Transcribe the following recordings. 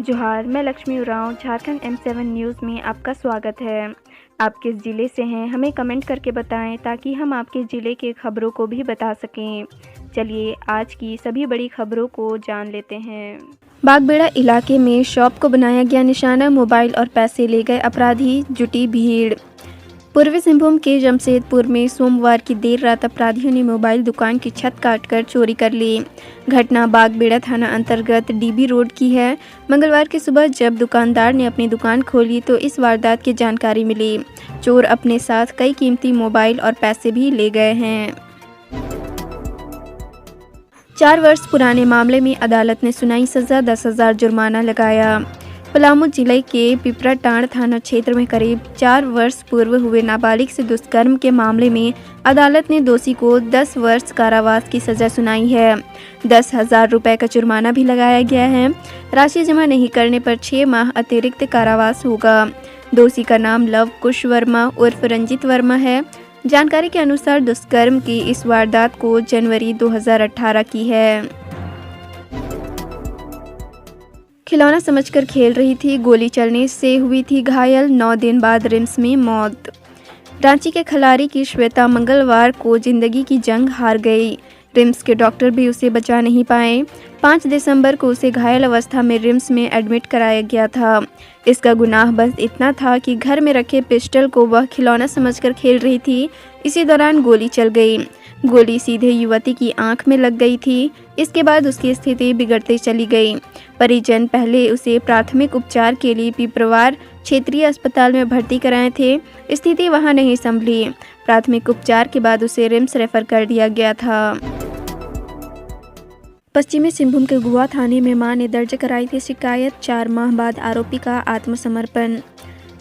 जोहार, मैं Lakshmi Oraon Jharkhand M7 news में आपका स्वागत है। आप किस ज़िले से हैं हमें कमेंट करके बताएं ताकि हम आपके ज़िले के खबरों को भी बता सकें। चलिए आज की सभी बड़ी खबरों को जान लेते हैं। बागबेड़ा इलाके में शॉप को बनाया गया निशाना, मोबाइल और पैसे ले गए अपराधी, जुटी भीड़। पूर्वी सिंहभूम के जमशेदपुर में सोमवार की देर रात अपराधियों ने मोबाइल दुकान की छत काटकर चोरी कर ली। घटना बागबेड़ा थाना अंतर्गत डीबी रोड की है। मंगलवार की सुबह जब दुकानदार ने अपनी दुकान खोली तो इस वारदात की जानकारी मिली। चोर अपने साथ कई कीमती मोबाइल और पैसे भी ले गए हैं। 4 वर्ष पुराने मामले में अदालत ने सुनाई सजा, 10,000 जुर्माना लगाया। पलामू जिले के पिपराटांड़ थाना क्षेत्र में करीब 4 वर्ष पूर्व हुए नाबालिग से दुष्कर्म के मामले में अदालत ने दोषी को 10 वर्ष कारावास की सजा सुनाई है। 10,000 रुपये का जुर्माना भी लगाया गया है। राशि जमा नहीं करने पर 6 माह अतिरिक्त कारावास होगा। दोषी का नाम लव कुश वर्मा उर्फ रंजित वर्मा है। जानकारी के अनुसार दुष्कर्म की इस वारदात को जनवरी 2018 की है। खिलौना समझकर खेल रही थी, गोली चलने से हुई थी घायल, 9 दिन बाद रिम्स में मौत। रांची के खलारी की श्वेता मंगलवार को जिंदगी की जंग हार गई। रिम्स के डॉक्टर भी उसे बचा नहीं पाए। 5 दिसंबर को उसे घायल अवस्था में रिम्स में एडमिट कराया गया था। इसका गुनाह बस इतना था कि घर में रखे पिस्टल को वह खिलौना समझकर खेल रही थी। इसी दौरान गोली चल गई। गोली सीधे युवती की आंख में लग गई थी। इसके बाद उसकी स्थिति बिगड़ती चली गई। परिजन पहले उसे प्राथमिक उपचार के लिए पिपरवार क्षेत्रीय अस्पताल में भर्ती कराए थे। स्थिति वहां नहीं संभली। प्राथमिक उपचार के बाद उसे रिम्स रेफर कर दिया गया था। पश्चिमी सिंहभूम के गुआ थाने में मां ने दर्ज कराई थी शिकायत, 4 माह बाद आरोपी का आत्मसमर्पण।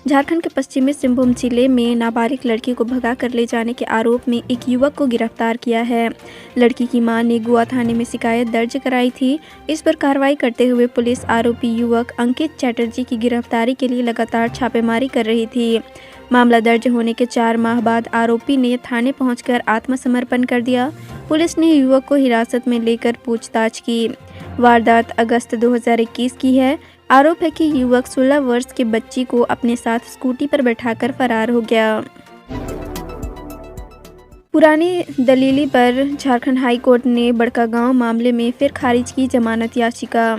झारखंड के पश्चिमी सिंहभूम जिले में नाबालिग लड़की को भगा कर ले जाने के आरोप में एक युवक को गिरफ्तार किया है। लड़की की मां ने गुआ थाने में शिकायत दर्ज कराई थी। इस पर कार्रवाई करते हुए पुलिस आरोपी युवक अंकित चैटर्जी की गिरफ्तारी के लिए लगातार छापेमारी कर रही थी। मामला दर्ज होने के 4 माह बाद आरोपी ने थाने पहुंचकर आत्मसमर्पण कर दिया। पुलिस ने युवक को हिरासत में लेकर पूछताछ की। वारदात अगस्त 2021 की है। आरोप है कि युवक 16 वर्ष के बच्ची को अपने साथ स्कूटी पर बैठाकर फरार हो गया। पुरानी दलीली पर झारखंड हाई कोर्ट ने बड़कागांव मामले में फिर खारिज की जमानत याचिका।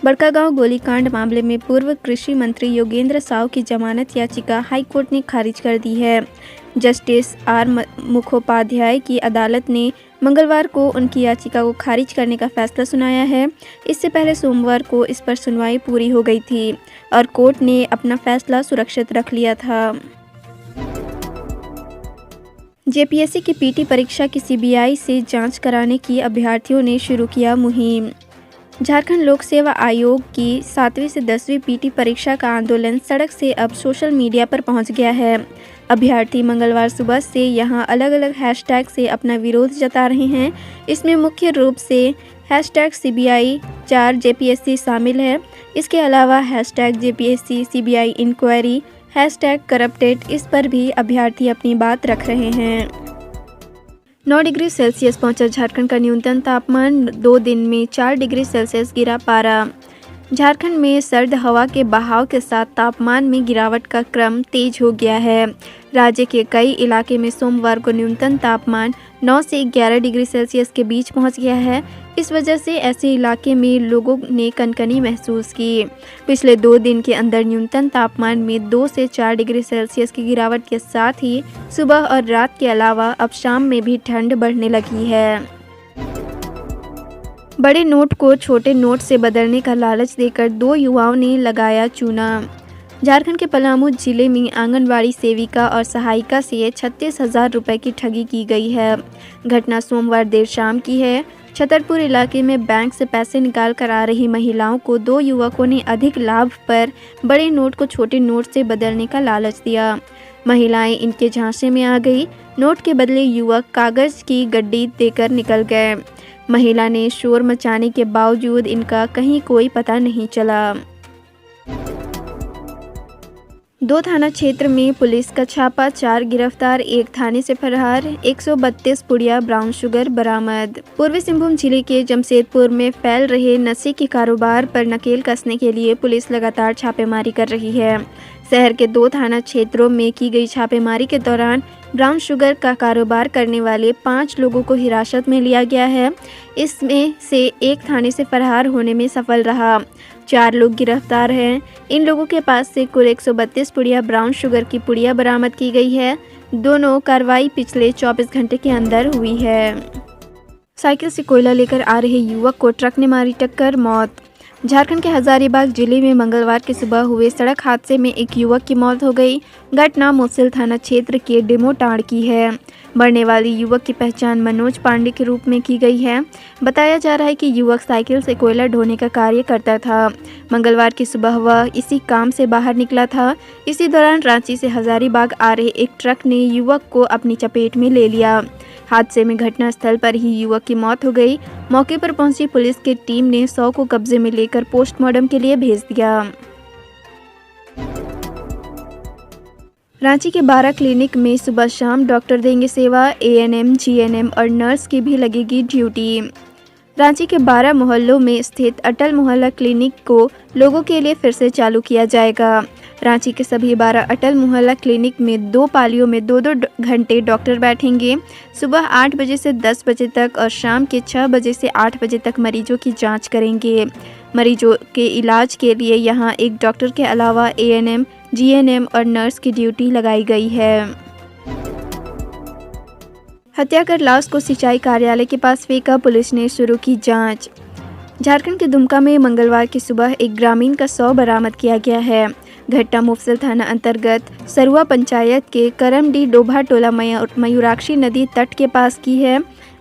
बड़कागांव गोलीकांड मामले में पूर्व कृषि मंत्री योगेंद्र साव की जमानत याचिका हाई कोर्ट ने खारिज कर दी है। जस्टिस आर मुखोपाध्याय की अदालत ने मंगलवार को उनकी याचिका को खारिज करने का फैसला सुनाया है। इससे पहले सोमवार को इस पर सुनवाई पूरी हो गई थी और कोर्ट ने अपना फैसला सुरक्षित रख लिया था। जेपीएससी की पीटी परीक्षा की सीबीआई से जांच कराने की अभ्यर्थियों ने शुरू किया मुहिम। झारखंड लोक सेवा आयोग की 7वीं से 10वीं पीटी परीक्षा का आंदोलन सड़क से अब सोशल मीडिया पर पहुंच गया है। अभ्यर्थी मंगलवार सुबह से यहां अलग अलग हैशटैग से अपना विरोध जता रहे हैं। इसमें मुख्य रूप से हैशटैग CBI 4 जेपीएससी शामिल है। इसके अलावा hashtag JPSC CBI inquiry, hashtag corrupted, इस पर भी अभ्यर्थी अपनी बात रख रहे हैं। 9 डिग्री सेल्सियस पहुंचा झारखंड का न्यूनतम तापमान, 2 दिन में 4 डिग्री सेल्सियस गिरा पारा। झारखंड में सर्द हवा के बहाव के साथ तापमान में गिरावट का क्रम तेज हो गया है। राज्य के कई इलाके में सोमवार को न्यूनतम तापमान 9 से 11 डिग्री सेल्सियस के बीच पहुंच गया है। इस वजह से ऐसे इलाके में लोगों ने कनकनी महसूस की। पिछले 2 दिन के अंदर न्यूनतम तापमान में 2 से 4 डिग्री सेल्सियस की गिरावट के साथ ही सुबह और रात के अलावा अब शाम में भी ठंड बढ़ने लगी है। बड़े नोट को छोटे नोट से बदलने का लालच देकर 2 युवाओं ने लगाया चूना। झारखंड के पलामू जिले में आंगनवाड़ी सेविका और सहायिका से 36,000 रुपये की ठगी की गई है। घटना सोमवार देर शाम की है। छतरपुर इलाके में बैंक से पैसे निकाल कर आ रही महिलाओं को 2 युवकों ने अधिक लाभ पर बड़े नोट को छोटे नोट से बदलने का लालच दिया। महिलाएं इनके झांसे में आ गई। नोट के बदले युवक कागज की गड्डी देकर निकल गए। महिला ने शोर मचाने के बावजूद इनका कहीं कोई पता नहीं चला। 2 थाना क्षेत्र में पुलिस का छापा, 4 गिरफ्तार, 1 थाने से फरार, 132 पुड़िया ब्राउन शुगर बरामद। पूर्वी सिंहभूम जिले के जमशेदपुर में फैल रहे नशे के कारोबार पर नकेल कसने के लिए पुलिस लगातार छापेमारी कर रही है। शहर के 2 थाना क्षेत्रों में की गई छापेमारी के दौरान ब्राउन शुगर का कारोबार करने वाले 5 लोगों को हिरासत में लिया गया है। इसमें से 1 थाने से फरार होने में सफल रहा। 4 लोग गिरफ्तार हैं। इन लोगों के पास से कुल 132 पुड़िया ब्राउन शुगर की पुड़िया बरामद की गई है। दोनों कार्रवाई पिछले 24 घंटे के अंदर हुई है। साइकिल से कोयला लेकर आ रहे युवक को ट्रक ने मारी टक्कर, मौत। झारखंड के हजारीबाग जिले में मंगलवार की सुबह हुए सड़क हादसे में एक युवक की मौत हो गई। घटना मुफस्सिल थाना क्षेत्र के डेमोटांड़ की है। मरने वाले युवक की पहचान मनोज पांडे के रूप में की गई है। बताया जा रहा है कि युवक साइकिल से कोयला ढोने का कार्य करता था। मंगलवार की सुबह वह इसी काम से बाहर निकला था। इसी दौरान रांची से हजारीबाग आ रहे एक ट्रक ने युवक को अपनी चपेट में ले लिया। हादसे में घटनास्थल पर ही युवक की मौत हो गई। मौके पर पहुंची पुलिस की टीम ने शव को कब्जे में लेकर पोस्टमार्टम के लिए भेज दिया। रांची के 12 क्लिनिक में सुबह शाम डॉक्टर देंगे सेवा। एएनएम, जीएनएम और नर्स की भी लगेगी ड्यूटी। रांची के 12 मोहल्लों में स्थित अटल मोहल्ला क्लिनिक को लोगों के लिए फिर से चालू किया जाएगा। रांची के सभी 12 अटल मोहल्ला क्लिनिक में 2 पालियों में 2-2 घंटे डॉक्टर बैठेंगे। सुबह 8 बजे से 10 बजे तक और शाम के 6 बजे से 8 बजे तक मरीजों की जांच करेंगे। मरीजों के इलाज के लिए यहां एक डॉक्टर के अलावा एएनएम, जीएनएम और नर्स की ड्यूटी लगाई गई है। हत्या कर लाश को सिंचाई कार्यालय के पास फेंका, पुलिस ने शुरू की जांच। झारखंड के दुमका में मंगलवार की सुबह एक ग्रामीण का शव बरामद किया गया है। घटना मुफस्सिल थाना अंतर्गत सरुआ पंचायत के करमडी डोभा टोला मयूराक्षी नदी तट के पास की है।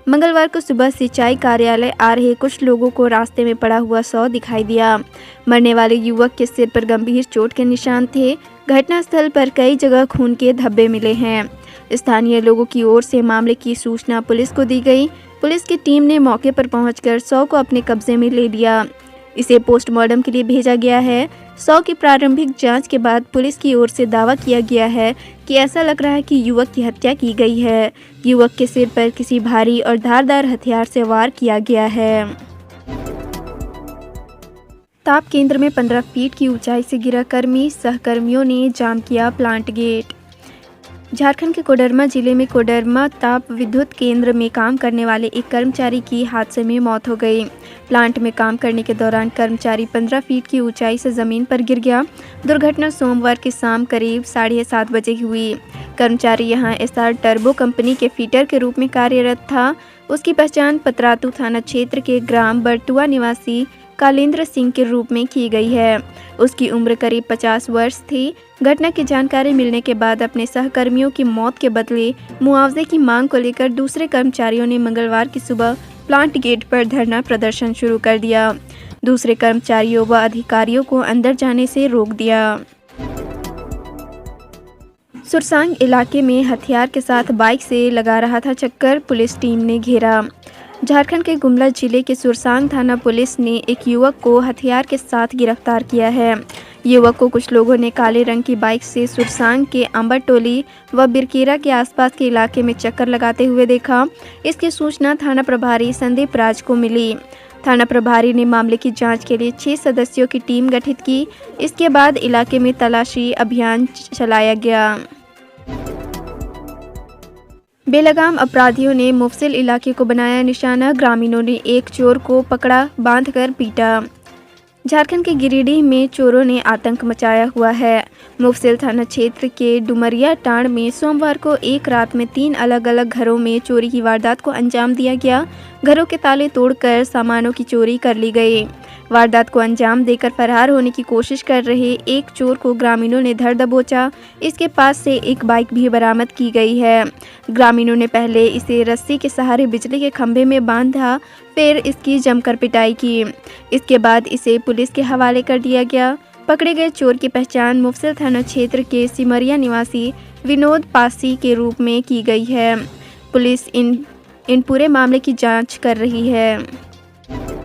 मंगलवार को सुबह सिंचाई कार्यालय आ रहे कुछ लोगों को रास्ते में पड़ा हुआ शव दिखाई दिया। मरने वाले युवक के सिर पर गंभीर चोट के निशान थे। घटनास्थल पर कई जगह खून के धब्बे मिले हैं। स्थानीय लोगों की ओर से मामले की सूचना पुलिस को दी गई। पुलिस की टीम ने मौके पर पहुंचकर शव को अपने कब्जे में ले लिया। इसे पोस्टमार्टम के लिए भेजा गया है। शव की प्रारंभिक जांच के बाद पुलिस की ओर से दावा किया गया है कि ऐसा लग रहा है कि युवक की हत्या की गई है। युवक के सिर पर किसी भारी और धारदार हथियार से वार किया गया है। ताप केंद्र में 15 फीट की ऊंचाई से गिरा कर्मी, सहकर्मियों ने जाम किया प्लांट गेट। झारखंड के कोडरमा जिले में कोडरमा ताप विद्युत केंद्र में काम करने वाले एक कर्मचारी की हादसे में मौत हो गई। प्लांट में काम करने के दौरान कर्मचारी 15 फीट की ऊंचाई से जमीन पर गिर गया। दुर्घटना सोमवार की शाम करीब 7:30 बजे हुई। कर्मचारी यहां एसआर टर्बो कंपनी के फीटर के रूप में कार्यरत था। उसकी पहचान पतरातू थाना क्षेत्र के ग्राम बरतुआ निवासी कालेंद्र सिंह के रूप में की गई है। उसकी उम्र करीब 50 वर्ष थी। घटना की जानकारी मिलने के बाद अपने सहकर्मियों की मौत के बदले मुआवजे की मांग को लेकर दूसरे कर्मचारियों ने मंगलवार की सुबह प्लांट गेट पर धरना प्रदर्शन शुरू कर दिया। दूसरे कर्मचारियों व अधिकारियों को अंदर जाने से रोक दिया। सुरसांग इलाके में हथियार के साथ बाइक से लगा रहा था चक्कर, पुलिस टीम ने घेरा। झारखंड के गुमला जिले के सुरसांग थाना पुलिस ने एक युवक को हथियार के साथ गिरफ्तार किया है। युवक को कुछ लोगों ने काले रंग की बाइक से सुरसांग के अंबरटोली व बिरकेरा के आसपास के इलाके में चक्कर लगाते हुए देखा। इसकी सूचना थाना प्रभारी संदीप राज को मिली। थाना प्रभारी ने मामले की जांच के लिए 6 सदस्यों की टीम गठित की। इसके बाद इलाके में तलाशी अभियान चलाया गया। बेलगाम अपराधियों ने मुफस्सिल इलाके को बनाया निशाना, ग्रामीणों ने एक चोर को पकड़ा, बांधकर पीटा। झारखंड के गिरिडीह में चोरों ने आतंक मचाया हुआ है। मुफस्सिल थाना क्षेत्र के डुमरिया टांड़ में सोमवार को एक रात में 3 अलग अलग घरों में चोरी की वारदात को अंजाम दिया गया। घरों के ताले तोड़कर सामानों की चोरी कर ली गई। वारदात को अंजाम देकर फरार होने की कोशिश कर रहे एक चोर को ग्रामीणों ने धर दबोचा। इसके पास से एक बाइक भी बरामद की गई है। ग्रामीणों ने पहले इसे रस्सी के सहारे बिजली के खंभे में बांधा, फिर इसकी जमकर पिटाई की। इसके बाद इसे पुलिस के हवाले कर दिया गया। पकड़े गए चोर की पहचान मुफस्सिल थाना क्षेत्र के सिमरिया निवासी विनोद पासी के रूप में की गई है। पुलिस इन पूरे मामले की जांच कर रही है।